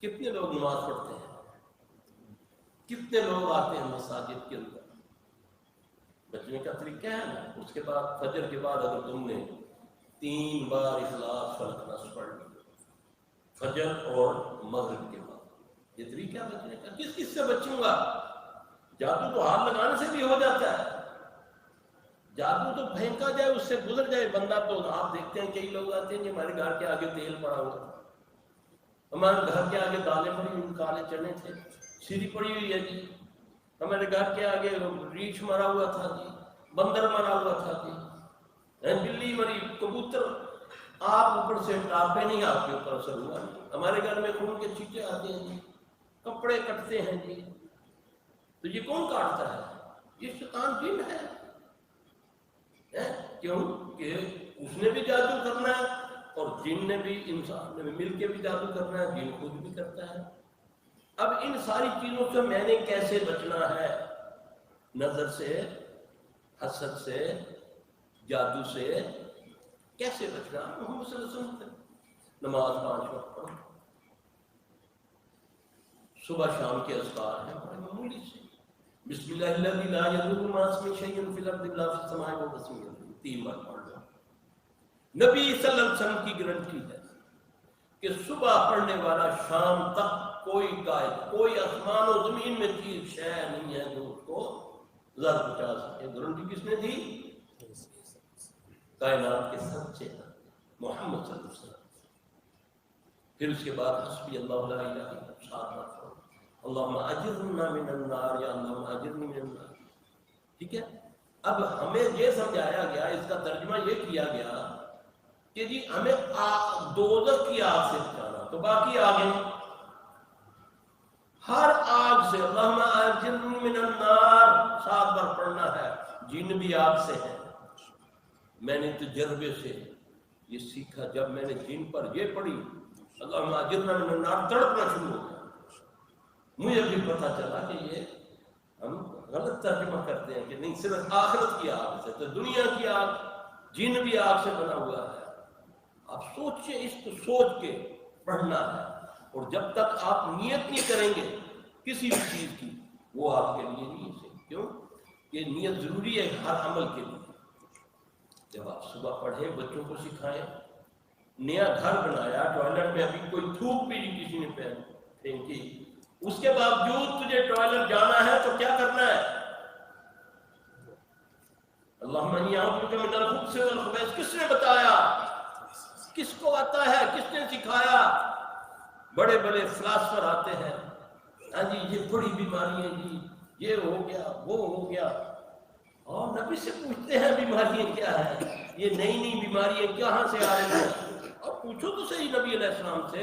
کتنے لوگ نماز پڑھتے ہیں، کتنے لوگ آتے ہیں مساجد کے اندر؟ بچنے کا طریقہ ہے نا، اس کے بعد فجر کے بعد اگر تم نے 3 بار اخلاص فلق ناس پڑھ لی فجر اور مغرب کے بعد، یہ طریقہ بچنے کا۔ کس سے بچوں گا؟ جادو تو ہاتھ لگانے سے بھی ہو جاتا ہے، جادو تو پھینکا جائے اس سے گزر جائے بندہ۔ تو آپ دیکھتے ہیں کئی لوگ آتے ہیں کہ ہمارے گھر کے آگے تیل پڑا ہوا تھا، ہمارے گھر کے آگے دالیں پڑی ہوئی، کالے چنے تھے، سیری پڑی ہوئی ہے جی، ہمارے گھر کے آگے ریچھ مرا ہوا تھا جی، بندر مرا ہوا تھا جی، بلی مری، کبوتر۔ آپ اوپر سے ٹاپے نہیں، آپ کے اوپر اثر ہوا نہیں۔ ہمارے گھر میں خون کے چھینٹے آتے ہیں جی، کپڑے کٹتے ہیں جی، تو یہ کون کاٹتا ہے؟ یہ شیطان جن ہے۔ کیوں کہ اس نے بھی جادو کرنا ہے اور جن نے بھی، انسان نے بھی مل کے بھی جادو کرنا ہے، جن خود بھی کرتا ہے۔ اب ان ساری چیزوں سے میں نے کیسے بچنا ہے؟ نظر سے، حسد سے، جادو سے کیسے بچنا؟ محمد صلی اللہ علیہ وسلم سے نماز 5 وقت پڑھو، صبح شام کے اذکار ہیں بڑے معمولی سے، بسم اللہ الذی لا یضر مع اسمہ شیء فی الارض الا فی السماء وهو السمیع العلیم، 3 بار پڑھ لو۔ نبی صلی اللہ علیہ وسلم کی گارنٹی ہے کہ صبح پڑھنے والا شام تک کوئی قائد، کوئی آسمان و زمین میں چیز شے نہیں ہے جو اس کو ضرر پہنچا سکے۔ گارنٹی کس نے دی؟ کائنات کے سچے محمد صلی اللہ علیہ وسلم۔ پھر اس کے بعد حسبی اللہ لا الہ الا اللہ، 7 بار پڑھو، اللہم اجرنا من النار، یا اللہم اجرنی من النار۔ ٹھیک ہے؟ اب ہمیں یہ سمجھایا گیا، اس کا ترجمہ یہ کیا گیا کہ جی ہمیں دوزخ کی آگ سے بچانا، تو باقی آگیں ہر آگ سے اللہم اجرنی من النار 7 بار پڑھنا ہے۔ جن بھی آگ سے ہیں، میں نے تجربے سے یہ سیکھا، جب میں نے جن پر یہ پڑھی اللہم اجرنا من النار، تڑپنا شروع ہو گیا۔ مجھے بھی پتا چلا کہ یہ ہم غلط ترجمہ کرتے ہیں کہ نہیں صرف آخرت کی آگ سے، تو دنیا کی آگ، جن بھی آگ سے بنا ہوا ہے۔ آپ سوچیں، اس کو سوچ کے پڑھنا ہے، اور جب تک آپ نیت نہیں کریں گے کسی بھی چیز کی، وہ آپ کے لیے نہیں ہے۔ کیوں؟ یہ نیت ضروری ہے ہر عمل کے لیے۔ جب آپ صبح پڑھیں، بچوں کو سکھائیں، نیا گھر بنایا، ٹوائلٹ میں ابھی کوئی تھوک بھی نہیں کسی نے پھینکی، اس کے باوجود تجھے ٹوائلٹ جانا ہے تو کیا کرنا ہے؟ اللہم انی اعوذ بک من الخبث والخبائث۔ کس نے بتایا؟ کس کو آتا ہے؟ کس نے سکھایا؟ بڑے بڑے فلاسفر آتے ہیں، ہاں جی یہ بڑی بیماری ہے جی، یہ ہو گیا وہ ہو گیا، اور نبی سے پوچھتے ہیں بیماریاں کیا ہیں، یہ نئی نئی بیماریاں کہاں سے آ رہی ہیں، اور پوچھو تو صحیح نبی علیہ السلام سے